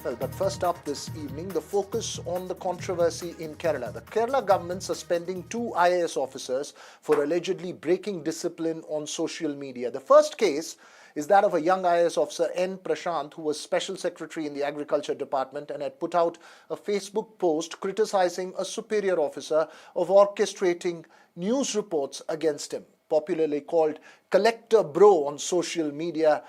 Well, but first up this evening, the focus on the controversy in Kerala. The Kerala government suspending two IAS officers for allegedly breaking discipline on social media. The first case is that of a young IAS officer, N. Prashant, who was Special Secretary in the Agriculture Department and had put out a Facebook post criticizing a superior officer of orchestrating news reports against him, popularly called Collector Bro on social media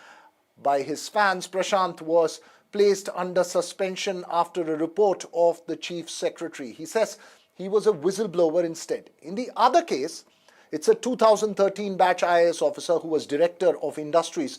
by his fans. Prashant was placed under suspension after a report of the Chief Secretary. He says he was a whistleblower instead. In the other case, it's a 2013 batch IAS officer who was Director of Industries,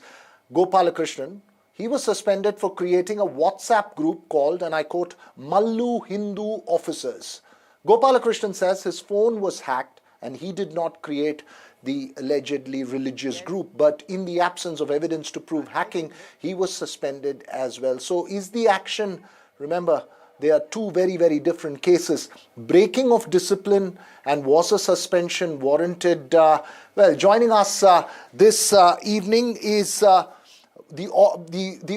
Gopalakrishnan. He was suspended for creating a WhatsApp group called, and I quote, Mallu Hindu Officers. Gopalakrishnan says his phone was hacked and he did not create the allegedly religious group, but in the absence of evidence to prove hacking, he was suspended as well. So is the action, remember, there are two very, very different cases. Breaking of discipline and was a suspension warranted? Well, joining us this evening is the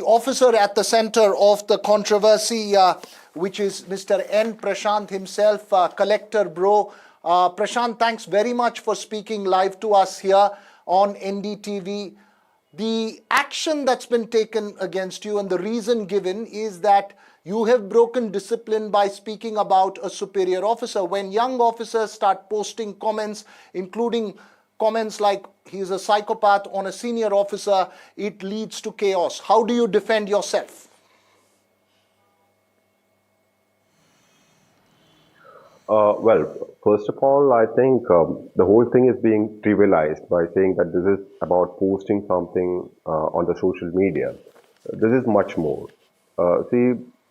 officer at the center of the controversy, which is Mr. N. Prashant himself, Collector Bro. Prashant, thanks very much for speaking live to us here on NDTV. The action that's been taken against you and the reason given is that you have broken discipline by speaking about a superior officer. When young officers start posting comments, including comments like he's a psychopath on a senior officer, it leads to chaos. How do you defend yourself? Well, first of all, I think the whole thing is being trivialized by saying that this is about posting something on the social media. This is much more.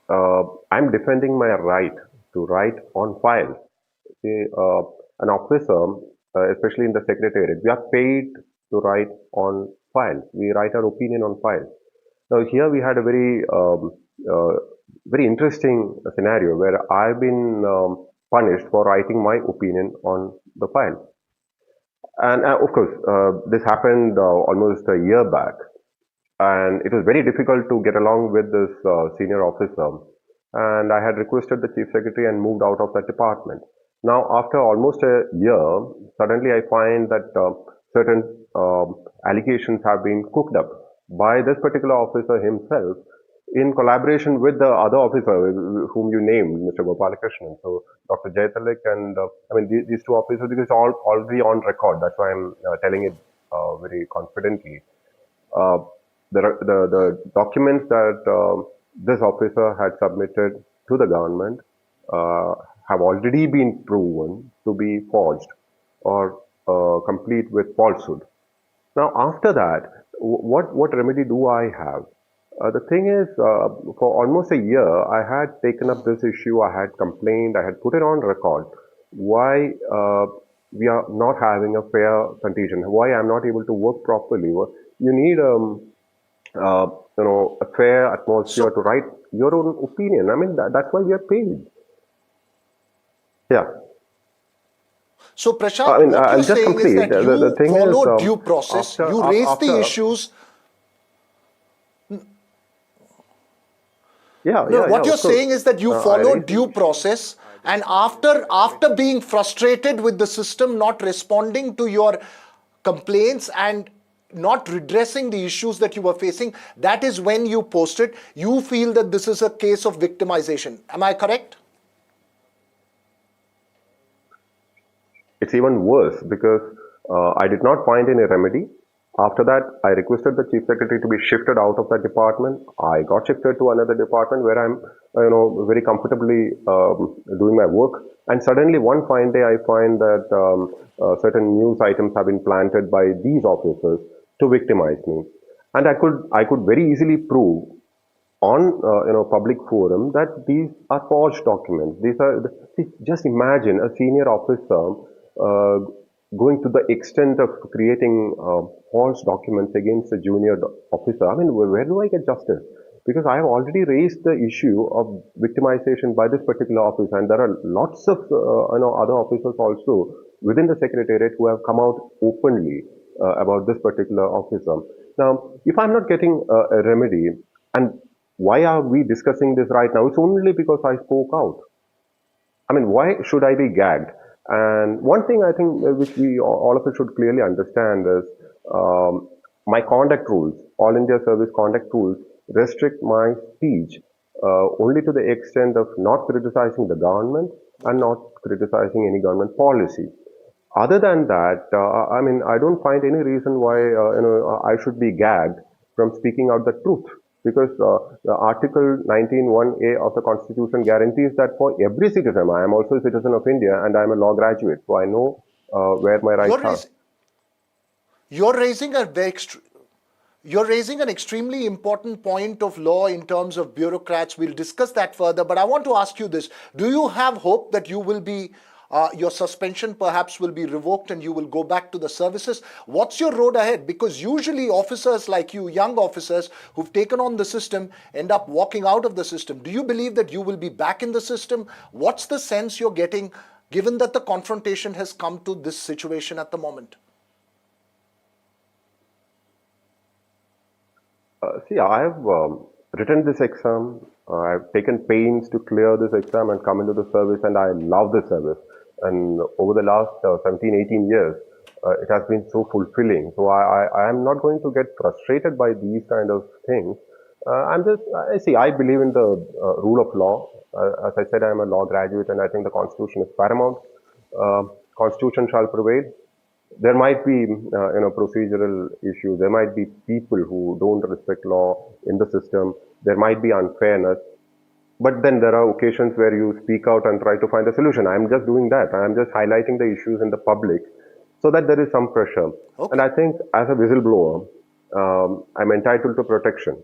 I'm defending my right to write on file. See, an officer, especially in the secretariat, we are paid to write on file. We write our opinion on file. Now, here we had a very interesting scenario where I've been punished for writing my opinion on the file. And of course, this happened almost a year back. And it was very difficult to get along with this senior officer. And I had requested the Chief Secretary and moved out of that department. Now, after almost a year, suddenly I find that certain allegations have been cooked up by this particular officer himself in collaboration with the other officer whom you named, Mr. Gopalakrishnan. So, Dr. Jayatalik and, these two officers, because it's all already on record. That's why I'm telling it very confidently. The documents that this officer had submitted to the government have already been proven to be forged or complete with falsehood. Now, after that, what remedy do I have? The thing is, for almost a year, I had taken up this issue, I had complained, I had put it on record. Why we are not having a fair condition, why I'm not able to work properly. You need a fair atmosphere to write your own opinion. I mean, that's why we are paid. Yeah. So, Prashant, what you're saying is that you followed due process, you raised the issues. What you're saying is that you followed due process, and after being frustrated with the system not responding to your complaints and not redressing the issues that you were facing, that is when you posted. You feel that this is a case of victimization. Am I correct? It's even worse because I did not find any remedy. After that, I requested the Chief Secretary to be shifted out of that department. I got shifted to another department where I'm, very comfortably doing my work. And suddenly, one fine day, I find that certain news items have been planted by these officers to victimize me. And I could very easily prove on public forum that these are forged documents. Just imagine a senior officer going to the extent of creating false documents against a junior officer. I mean, where do I get justice? Because I have already raised the issue of victimization by this particular office, and there are lots of other officers also within the secretariat who have come out openly about this particular officer. Now, if I'm not getting a remedy, and why are we discussing this right now? It's only because I spoke out. I mean, why should I be gagged? And one thing I think which we all of us should clearly understand is my conduct rules, All India Service conduct rules, restrict my speech only to the extent of not criticizing the government and Okay. not criticizing any government policy. Other than that, I mean, I don't find any reason why I should be gagged from speaking out the truth, because the Article 19(1)(a) of the Constitution guarantees that for every citizen, I am also a citizen of India and I am a law graduate, so I know where my rights You're are. raising, you're raising a very You're raising an extremely important point of law in terms of bureaucrats. We'll discuss that further, but I want to ask you this. Do you have hope that you will be, your suspension perhaps will be revoked and you will go back to the services? What's your road ahead? Because usually officers like you, young officers who've taken on the system, end up walking out of the system. Do you believe that you will be back in the system? What's the sense you're getting given that the confrontation has come to this situation at the moment? See, I have written this exam. I've taken pains to clear this exam and come into the service, and I love the service. And over the last 17, 18 years, it has been so fulfilling. So I am not going to get frustrated by these kind of things. I believe in the rule of law. As I said, I am a law graduate, and I think the Constitution is paramount. Constitution shall prevail. There might be procedural issues. There might be people who don't respect law in the system. There might be unfairness, but then there are occasions where you speak out and try to find a solution. I'm just doing that. I'm just highlighting the issues in the public so that there is some pressure. And Okay. I think as a whistleblower, I'm entitled to protection.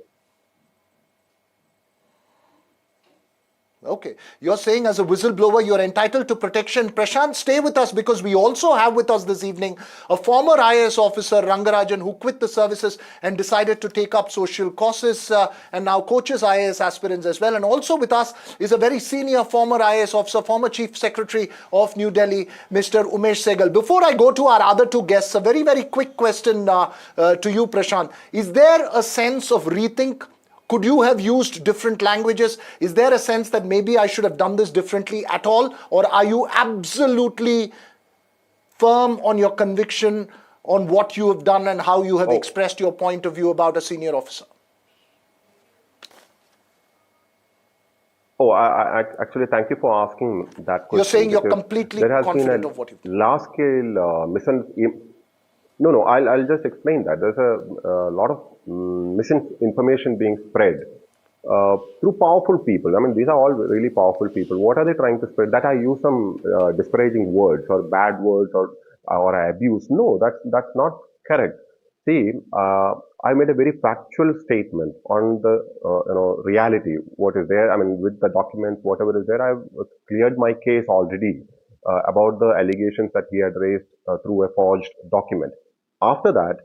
Okay. You're saying as a whistleblower, you're entitled to protection. Prashant, stay with us because we also have with us this evening a former IAS officer, Rangarajan, who quit the services and decided to take up social causes and now coaches IAS aspirants as well. And also with us is a very senior former IAS officer, former Chief Secretary of New Delhi, Mr. Umesh Sehgal. Before I go to our other two guests, a very, very quick question to you, Prashant. Is there a sense of rethink? Could you have used different languages? Is there a sense that maybe I should have done this differently at all? Or are you absolutely firm on your conviction on what you have done and how you have Oh, expressed your point of view about a senior officer? actually, thank you for asking that You're question, saying you're because completely there has been confident a of what you've done. large scale No, I'll just explain that. There's a lot of misinformation being spread through powerful people. I mean, these are all really powerful people. What are they trying to spread? That I use some disparaging words or bad words or I abuse. No, that's not correct. See, I made a very factual statement on the reality, what is there. I mean, with the documents, whatever is there, I've cleared my case already about the allegations that he had raised through a forged document. After that,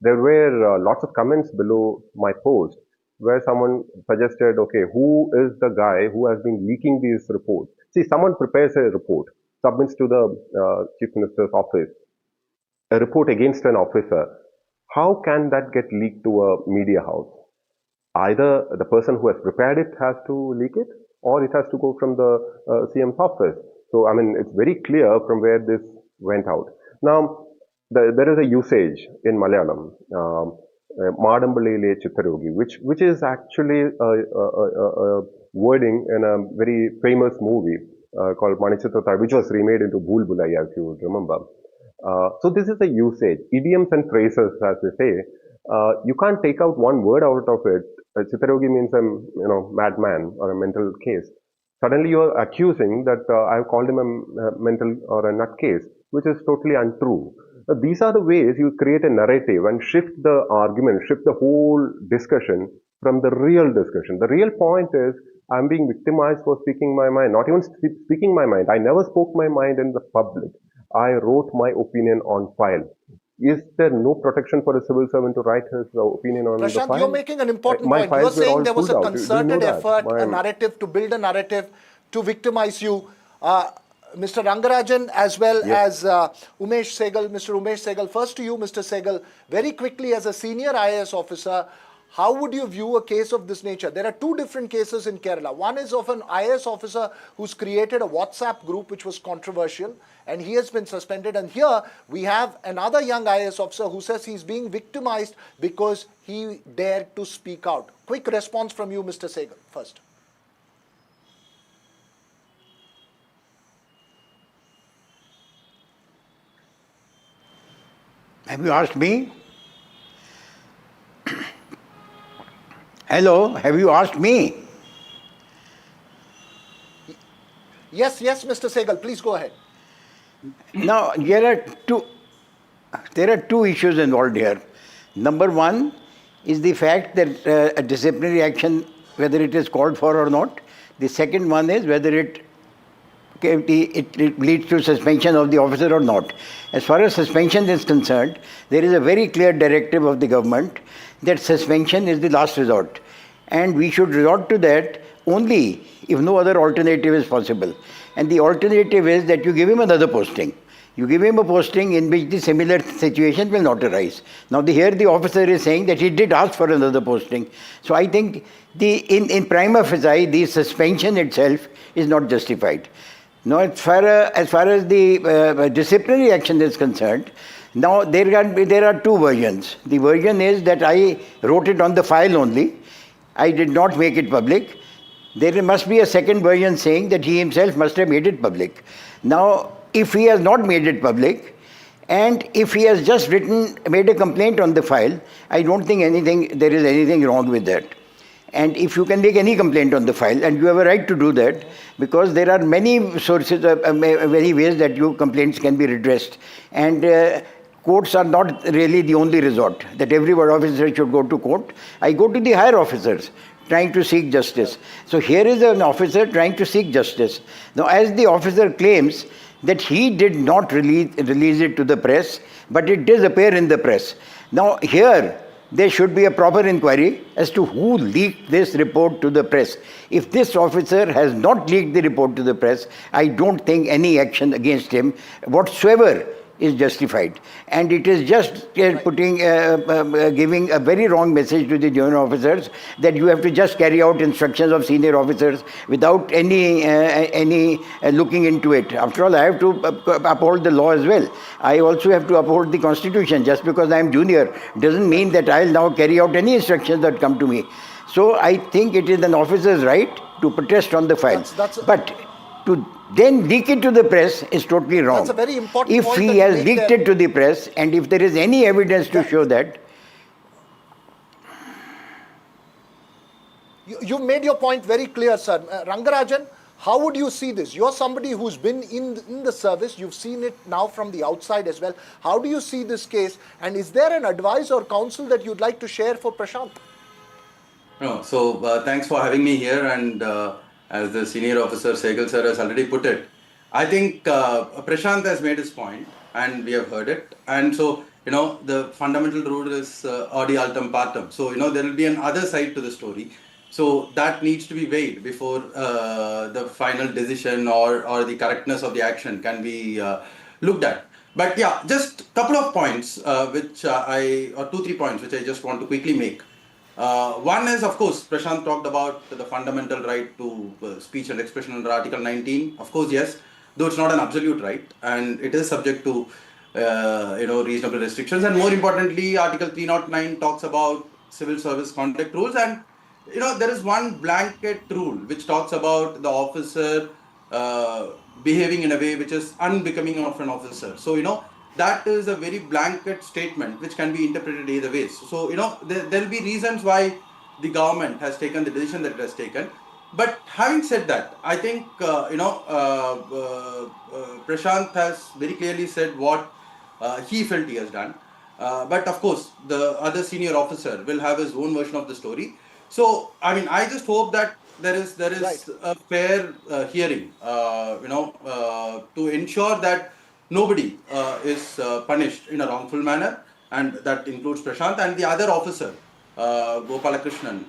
there were lots of comments below my post where someone suggested, okay, who is the guy who has been leaking these reports? See, someone prepares a report, submits to the Chief Minister's office, a report against an officer. How can that get leaked to a media house? Either the person who has prepared it has to leak it, or it has to go from the CM's office. So, I mean, it's very clear from where this went out. Now, there is a usage in Malayalam, Madambalile Chittarogi, which is actually a wording in a very famous movie called Manichitrathar, which was remade into Bhool Bhulaiya, if you would remember. So this is a usage, idioms and phrases, as they say. You can't take out one word out of it. Chittarogi means a madman or a mental case. Suddenly you are accusing that I've called him a mental or a nutcase, which is totally untrue. These are the ways you create a narrative and shift the argument, shift the whole discussion from the real discussion. The real point is I'm being victimized for speaking my mind, not even speaking my mind. I never spoke my mind in the public. I wrote my opinion on file. Is there no protection for a civil servant to write his opinion on the Prashant, you're file? making an important My point. You're files were saying all there was pulled a out. Do you know concerted that? effort, a narrative to build a narrative to victimize you. Mr. Rangarajan as well Yes. as Umesh Sehgal. Mr. Umesh Sehgal, first to you, Mr. Sehgal, very quickly as a senior IAS officer, How would you view a case of this nature? There are two different cases in Kerala. One is of an IAS officer who's created a WhatsApp group which was controversial, and he has been suspended. And here we have another young IAS officer who says he's being victimized because he dared to speak out. Quick response from you, Mr. Sehgal, first. Have you asked me? Hello, have you asked me? Yes, Mr. Sehgal, please go ahead. Now, there are two issues involved here. Number one is the fact that a disciplinary action, whether it is called for or not. The second one is whether it leads to suspension of the officer or not. As far as suspension is concerned, there is a very clear directive of the government that suspension is the last resort. And we should resort to that only if no other alternative is possible. And the alternative is that you give him another posting. You give him a posting in which the similar situation will not arise. Now here the officer is saying that he did ask for another posting. So I think in prima facie, the suspension itself is not justified. Now as far as the disciplinary action is concerned, now there are two versions. The version is that I wrote it on the file only. I did not make it public. There must be a second version saying that he himself must have made it public. Now, if he has not made it public, and if he has just made a complaint on the file, I don't think there is anything wrong with that. And if you can make any complaint on the file, and you have a right to do that, because there are many sources, many ways that your complaints can be redressed. And courts are not really the only resort, that every officer should go to court. I go to the higher officers trying to seek justice. So here is an officer trying to seek justice. Now, as the officer claims that he did not release it to the press, but it does appear in the press. Now, here, there should be a proper inquiry as to who leaked this report to the press. If this officer has not leaked the report to the press, I don't think any action against him whatsoever is justified. And it is just giving a very wrong message to the junior officers that you have to just carry out instructions of senior officers without any looking into it. After all, I have to uphold the law as well. I also have to uphold the constitution. Just because I am junior doesn't mean that I will now carry out any instructions that come to me. So I think it is an officer's right to protest on the file. But to then leak it to the press is totally wrong. That's a very important if point he that you has make leaked there. it to the press, and if there is any evidence to show that, You made your point very clear, sir. Rangarajan, how would you see this? You're somebody who's been in the service. You've seen it now from the outside as well. How do you see this case? And is there an advice or counsel that you'd like to share for Prashant? No, so thanks for having me here. And as the senior officer Sehgal sir has already put it, I think Prashant has made his point, and we have heard it. And so, the fundamental rule is audi altum partem. So, there will be another side to the story. So that needs to be weighed before the final decision or the correctness of the action can be looked at. But yeah, just a couple of points or 2-3 points which I just want to quickly make. One is, of course, Prashant talked about the fundamental right to speech and expression under Article 19. Of course, yes, though it's not an absolute right, and it is subject to reasonable restrictions. And more importantly, Article 309 talks about civil service conduct rules, and there is one blanket rule which talks about the officer behaving in a way which is unbecoming of an officer. So, that is a very blanket statement which can be interpreted either ways. So, there will be reasons why the government has taken the decision that it has taken. But having said that, I think, Prashant has very clearly said what he felt he has done. But of course, the other senior officer will have his own version of the story. So, I just hope that there is Right. a fair hearing, to ensure that nobody is punished in a wrongful manner, and that includes Prashant and the other officer, Gopalakrishnan,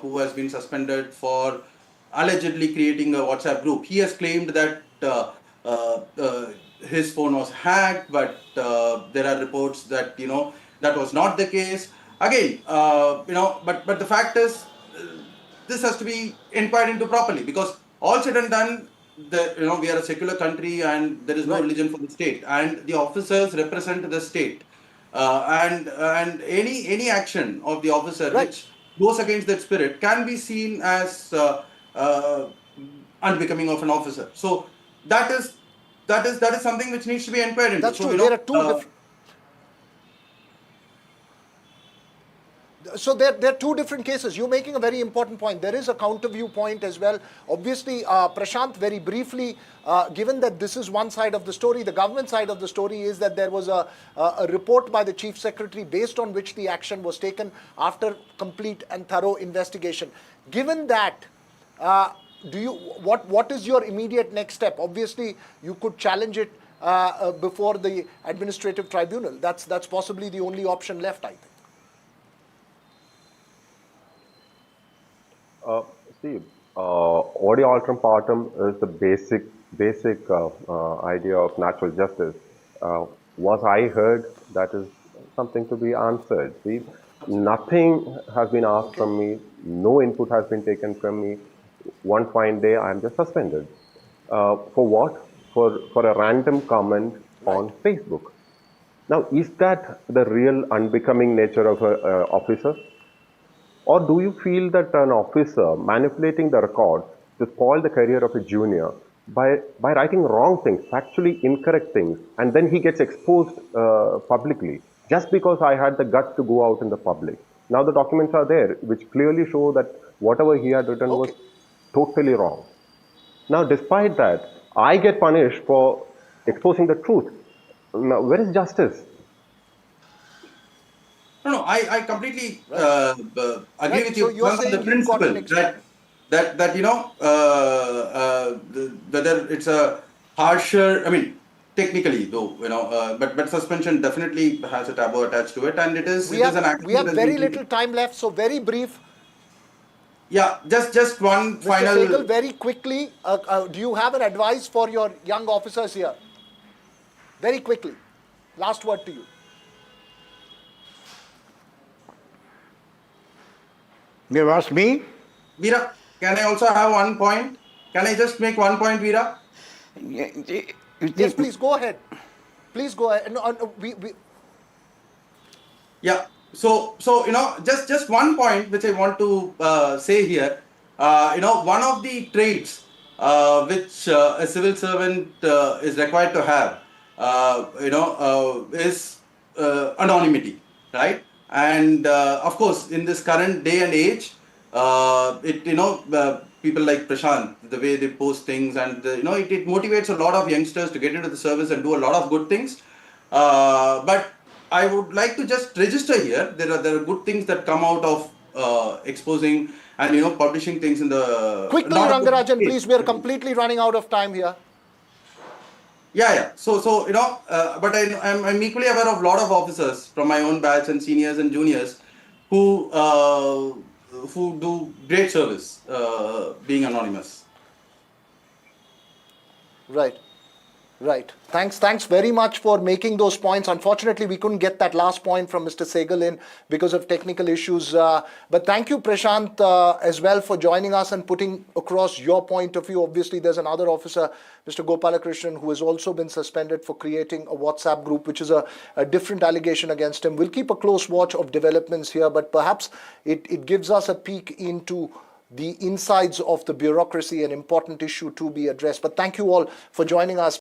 who has been suspended for allegedly creating a WhatsApp group. He has claimed that his phone was hacked, but there are reports that that was not the case. again, but the fact is, this has to be inquired into properly, because all said and done, we are a secular country and there is no Right. religion for the state, and the officers represent the state, and any action of the officer Right. which goes against that spirit can be seen as uh, unbecoming of an officer. So that is something which needs to be inquired into. That's So true. There are two different. So there are two different cases. You're making a very important point. There is a counter viewpoint as well. Obviously, Prashant, very briefly, given that this is one side of the story, the government side of the story is that there was a report by the Chief Secretary based on which the action was taken after complete and thorough investigation. Given that, what is your immediate next step? Obviously, you could challenge it before the administrative tribunal. That's possibly the only option left, I think. See, audio alterum partem is the basic idea of natural justice. Was I heard? That is something to be answered. See, nothing has been asked from me. No input has been taken from me. One fine day, I am just suspended. For what? For a random comment on Facebook. Now, is that the real unbecoming nature of an officer? Or do you feel that an officer manipulating the record to spoil the career of a junior by writing wrong things, factually incorrect things, and then he gets exposed publicly just because I had the guts to go out in the public? Now the documents are there, which clearly show that whatever he had written was totally wrong. Now, despite that, I get punished for exposing the truth. Now, where is justice? No, I completely agree Right. with So you you're on the saying you've got an principle that whether it's a harsher, I mean, technically though, but suspension definitely has a taboo attached to it, and it is an action we that have has very been little taken. time left, so very brief. Yeah, just one Mr. final. Sehgal, very quickly, do you have an advice for your young officers here? Very quickly. Last word to you. You have asked me? Veera, can I also have one point? Can I just make one point, Veera? Yes, please go ahead. Please go ahead. No, Yeah. So just one point which I want to say here. One of the traits which a civil servant is required to have, is anonymity, right? And of course, in this current day and age, people like Prashant, the way they post things, and it motivates a lot of youngsters to get into the service and do a lot of good things. But I would like to just register here. There are good things that come out of exposing and publishing things in the quickly, not Rangarajan, please. We are completely running out of time here. Yeah. So but I'm equally aware of a lot of officers from my own batch and seniors and juniors who do great service being anonymous. Right. Right. Thanks very much for making those points. Unfortunately, we couldn't get that last point from Mr. Sehgal in because of technical issues. But thank you, Prashant, as well for joining us and putting across your point of view. Obviously, there's another officer, Mr. Gopalakrishnan, who has also been suspended for creating a WhatsApp group, which is a different allegation against him. We'll keep a close watch of developments here, but perhaps it gives us a peek into the insides of the bureaucracy, an important issue to be addressed. But thank you all for joining us.